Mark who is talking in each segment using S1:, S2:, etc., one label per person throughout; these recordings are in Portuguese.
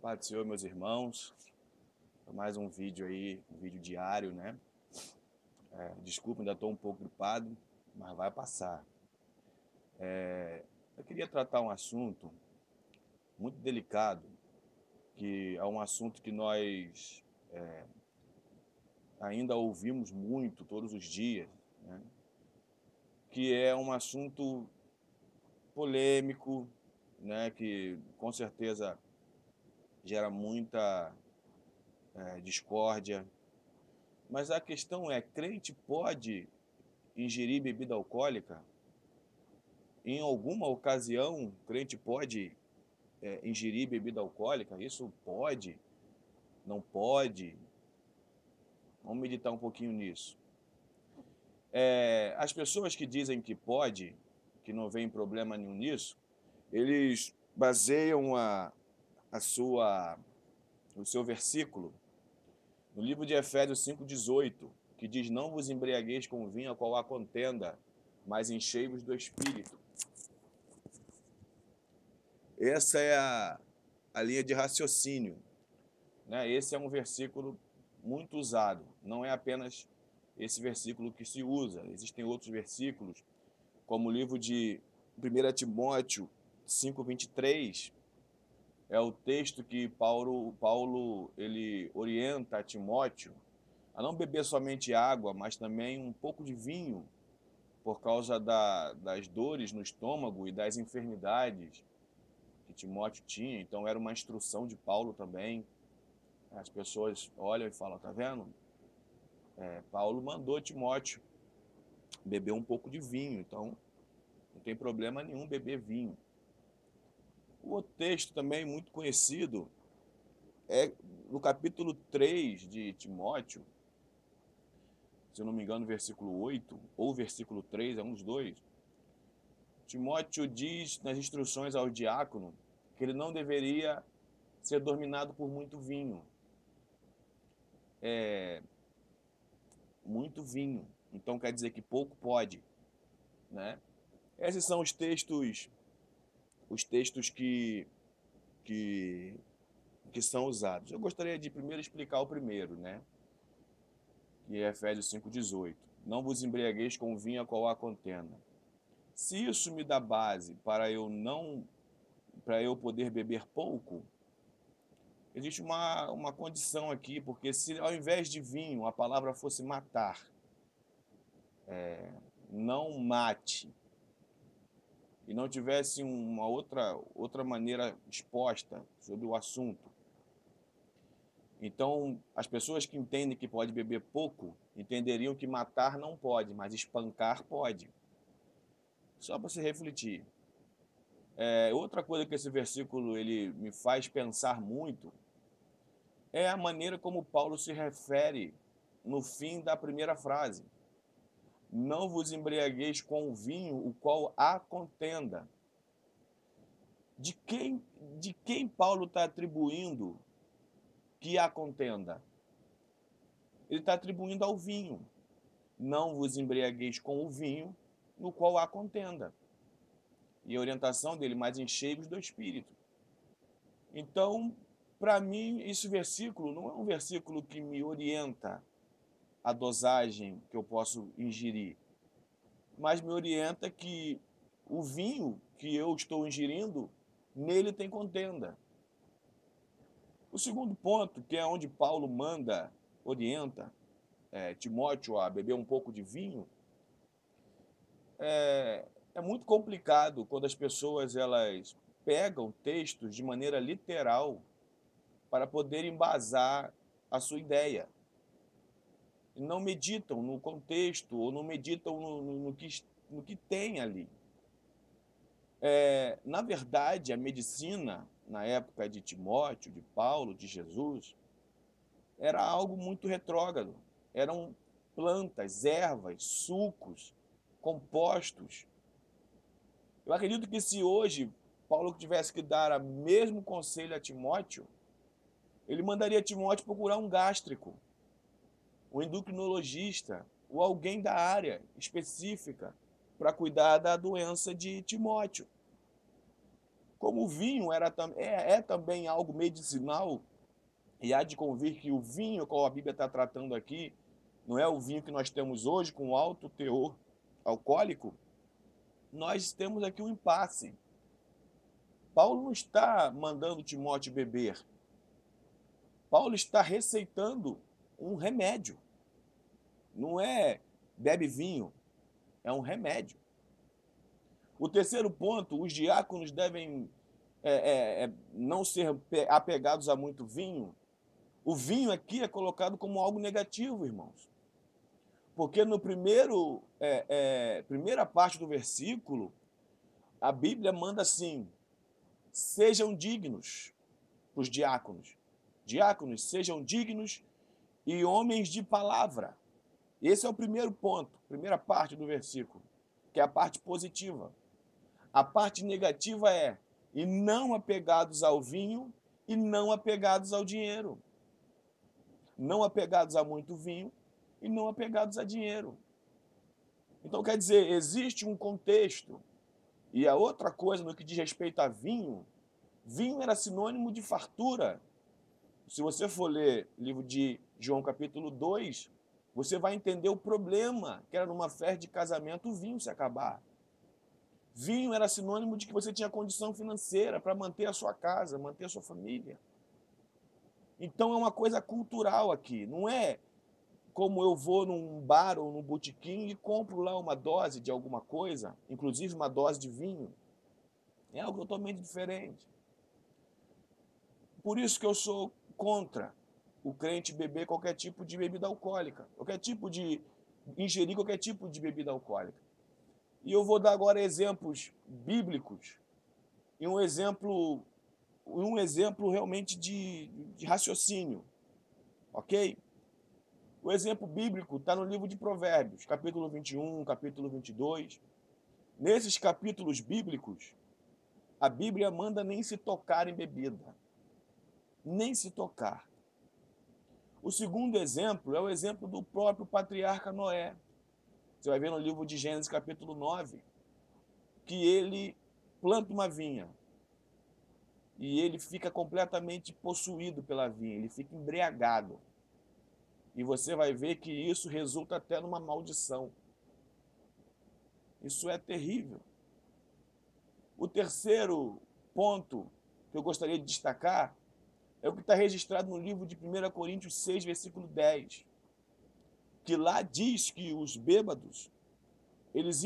S1: Paz do Senhor, meus irmãos. Mais um vídeo aí, um vídeo diário, né? Desculpa, ainda estou um pouco gripado, mas vai passar. Eu queria tratar um assunto muito delicado, que é um assunto que nós ainda ouvimos muito todos os dias, né? Que é um assunto polêmico, né? Que com certeza gera muita discórdia. Mas a questão é, crente pode ingerir bebida alcoólica? Em alguma ocasião, o crente pode ingerir bebida alcoólica? Isso pode? Não pode? Vamos meditar um pouquinho nisso. As pessoas que dizem que pode, que não vem problema nenhum nisso, eles baseiam o seu versículo no livro de Efésios 5,18, que diz: Não vos embriagueis com vinho, a qual há contenda, mas enchei-vos do Espírito. Essa é a linha de raciocínio, né? Esse é um versículo muito usado. Não é apenas esse versículo que se usa. Existem outros versículos, como o livro de 1 Timóteo 5,23. É o texto que Paulo ele orienta a Timóteo a não beber somente água, mas também um pouco de vinho, por causa das dores no estômago e das enfermidades que Timóteo tinha. Então era uma instrução de Paulo também. As pessoas olham e falam, tá vendo? Paulo mandou Timóteo beber um pouco de vinho, então não tem problema nenhum beber vinho. O outro texto também muito conhecido é no capítulo 3 de Timóteo, se eu não me engano, versículo 8 ou versículo 3, é um dos dois. Timóteo diz nas instruções ao diácono que ele não deveria ser dominado por muito vinho. Muito vinho. Então quer dizer que pouco pode, né? Esses são os textos que, que são usados. Eu gostaria de primeiro explicar o primeiro, né? Que é Efésios 5,18. Não vos embriagueis com vinho a qual há contenda. Se isso me dá base para eu poder beber pouco, existe uma condição aqui, porque se ao invés de vinho a palavra fosse matar, não mate, e não tivesse uma outra maneira exposta sobre o assunto, então as pessoas que entendem que pode beber pouco entenderiam que matar não pode, mas espancar pode. Só para se refletir. Outra coisa que esse versículo ele me faz pensar muito é a maneira como Paulo se refere no fim da primeira frase. Não vos embriagueis com o vinho, o qual há contenda. De quem, de quem Paulo está atribuindo que há contenda? Ele está atribuindo ao vinho. Não vos embriagueis com o vinho, no qual há contenda. E a orientação dele, mas enchei-vos do Espírito. Então, para mim, esse versículo não é um versículo que me orienta a dosagem que eu posso ingerir, mas me orienta que o vinho que eu estou ingerindo, nele tem contenda. O segundo ponto, que é onde Paulo orienta Timóteo a beber um pouco de vinho, é muito complicado quando as pessoas elas pegam textos de maneira literal para poder embasar a sua ideia. E não meditam no contexto ou não meditam no que tem ali. Na verdade, a medicina, na época de Timóteo, de Paulo, de Jesus, era algo muito retrógrado. Eram plantas, ervas, sucos, compostos. Eu acredito que se hoje Paulo tivesse que dar o mesmo conselho a Timóteo, ele mandaria Timóteo procurar um gástrico, um endocrinologista, ou alguém da área específica para cuidar da doença de Timóteo. Como o vinho é também algo medicinal, e há de convir que o vinho, qual a Bíblia está tratando aqui, não é o vinho que nós temos hoje, com alto teor alcoólico, nós temos aqui um impasse. Paulo não está mandando Timóteo beber. Paulo está receitando um remédio. Não é bebe vinho, é um remédio. O terceiro ponto, os diáconos devem não ser apegados a muito vinho. O vinho aqui é colocado como algo negativo, irmãos. Porque no primeira parte do versículo, a Bíblia manda assim: sejam dignos, os diáconos. Diáconos, sejam dignos e homens de palavra. Esse é o primeiro ponto, primeira parte do versículo, que é a parte positiva. A parte negativa é: e não apegados ao vinho e não apegados ao dinheiro. Não apegados a muito vinho e não apegados a dinheiro. Então, quer dizer, existe um contexto. E a outra coisa, no que diz respeito a vinho, vinho era sinônimo de fartura. Se você for ler o livro de João capítulo 2, você vai entender o problema que era numa festa de casamento o vinho se acabar. Vinho era sinônimo de que você tinha condição financeira para manter a sua casa, manter a sua família. Então é uma coisa cultural aqui, não é como eu vou num bar ou num botequim e compro lá uma dose de alguma coisa, inclusive uma dose de vinho. É algo totalmente diferente. Por isso que eu sou contra o crente beber qualquer tipo de bebida alcoólica, ingerir qualquer tipo de bebida alcoólica. E eu vou dar agora exemplos bíblicos e um exemplo realmente de raciocínio, ok? O exemplo bíblico está no livro de Provérbios, capítulo 21, capítulo 22. Nesses capítulos bíblicos, a Bíblia manda nem se tocar em bebida. Nem se tocar. O segundo exemplo é o exemplo do próprio patriarca Noé. Você vai ver no livro de Gênesis, capítulo 9, que ele planta uma vinha e ele fica completamente possuído pela vinha, ele fica embriagado. E você vai ver que isso resulta até numa maldição. Isso é terrível. O terceiro ponto que eu gostaria de destacar é o que está registrado no livro de 1 Coríntios 6, versículo 10, que lá diz que os bêbados, eles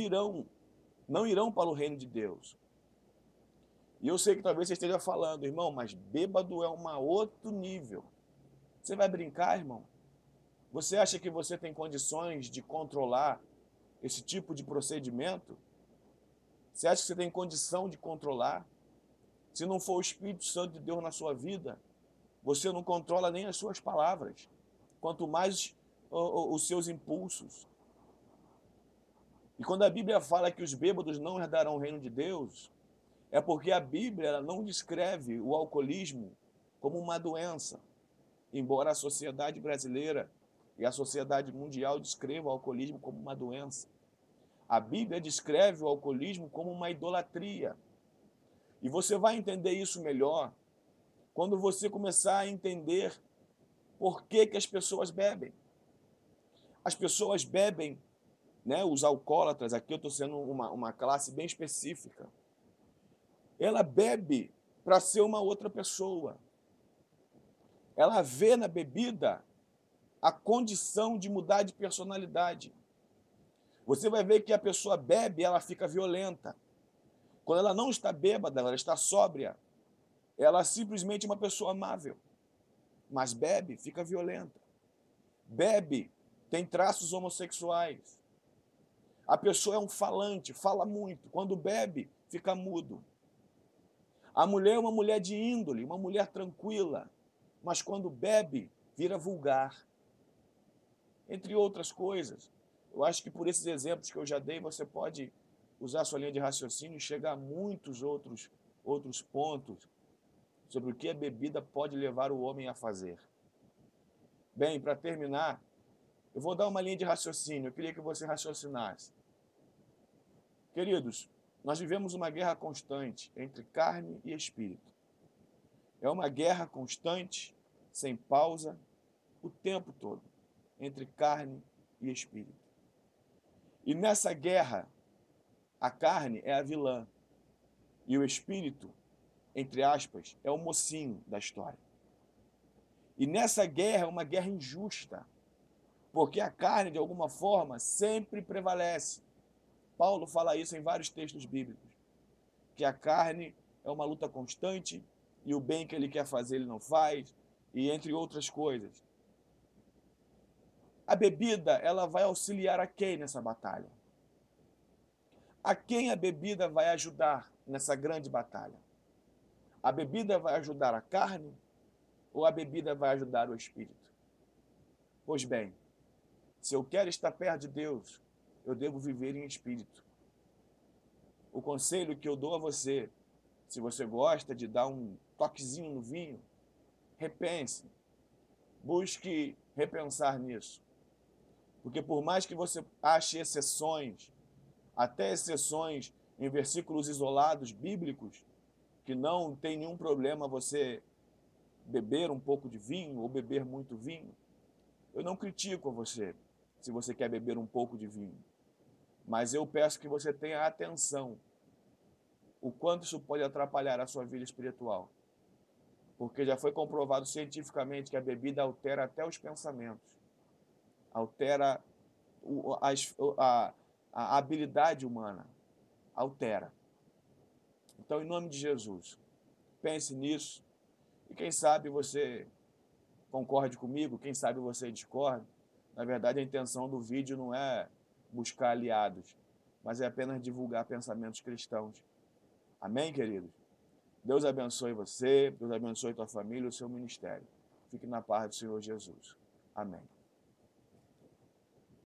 S1: não irão para o reino de Deus. E eu sei que talvez você esteja falando, irmão, mas bêbado é outro nível. Você vai brincar, irmão? Você acha que você tem condições de controlar esse tipo de procedimento? Você acha que você tem condição de controlar? Se não for o Espírito Santo de Deus na sua vida, você não controla nem as suas palavras, quanto mais os seus impulsos. E quando a Bíblia fala que os bêbados não herdarão o reino de Deus, é porque a Bíblia ela não descreve o alcoolismo como uma doença, embora a sociedade brasileira e a sociedade mundial descrevam o alcoolismo como uma doença. A Bíblia descreve o alcoolismo como uma idolatria. E você vai entender isso melhor quando você começar a entender por que as pessoas bebem. As pessoas bebem, né, os alcoólatras, aqui eu estou sendo uma classe bem específica, ela bebe para ser uma outra pessoa. Ela vê na bebida a condição de mudar de personalidade. Você vai ver que a pessoa bebe, ela fica violenta. Quando ela não está bêbada, ela está sóbria, ela simplesmente é uma pessoa amável. Mas bebe, fica violenta. Bebe, tem traços homossexuais. A pessoa é um falante, fala muito. Quando bebe, fica mudo. A mulher é uma mulher de índole, uma mulher tranquila, mas quando bebe, vira vulgar. Entre outras coisas. Eu acho que por esses exemplos que eu já dei, você pode usar sua linha de raciocínio e chegar a muitos outros pontos sobre o que a bebida pode levar o homem a fazer. Bem, para terminar, eu vou dar uma linha de raciocínio. Eu queria que você raciocinasse. Queridos, Nós vivemos uma guerra constante entre carne e espírito. É uma guerra constante, sem pausa, o tempo todo, entre carne e espírito. E nessa guerra, a carne é a vilã e o espírito, entre aspas, é o mocinho da história. E nessa guerra é uma guerra injusta, porque a carne, de alguma forma, sempre prevalece. Paulo fala isso em vários textos bíblicos, que a carne é uma luta constante e o bem que ele quer fazer ele não faz, e entre outras coisas. A bebida, ela vai auxiliar a quem nessa batalha? A quem a bebida vai ajudar nessa grande batalha? A bebida vai ajudar a carne ou a bebida vai ajudar o espírito? Pois bem, se eu quero estar perto de Deus, eu devo viver em espírito. O conselho que eu dou a você, se você gosta de dar um toquezinho no vinho, repense, busque repensar nisso. Porque por mais que você ache exceções, até exceções em versículos isolados bíblicos, que não tem nenhum problema você beber um pouco de vinho ou beber muito vinho, eu não critico a você se você quer beber um pouco de vinho, mas eu peço que você tenha atenção o quanto isso pode atrapalhar a sua vida espiritual, porque já foi comprovado cientificamente que a bebida altera até os pensamentos, altera a habilidade humana, altera. Então, em nome de Jesus, pense nisso e quem sabe você concorde comigo, quem sabe você discorde. Na verdade, a intenção do vídeo não é buscar aliados, mas é apenas divulgar pensamentos cristãos. Amém, queridos? Deus abençoe você, Deus abençoe tua família e o seu ministério. Fique na paz do Senhor Jesus. Amém.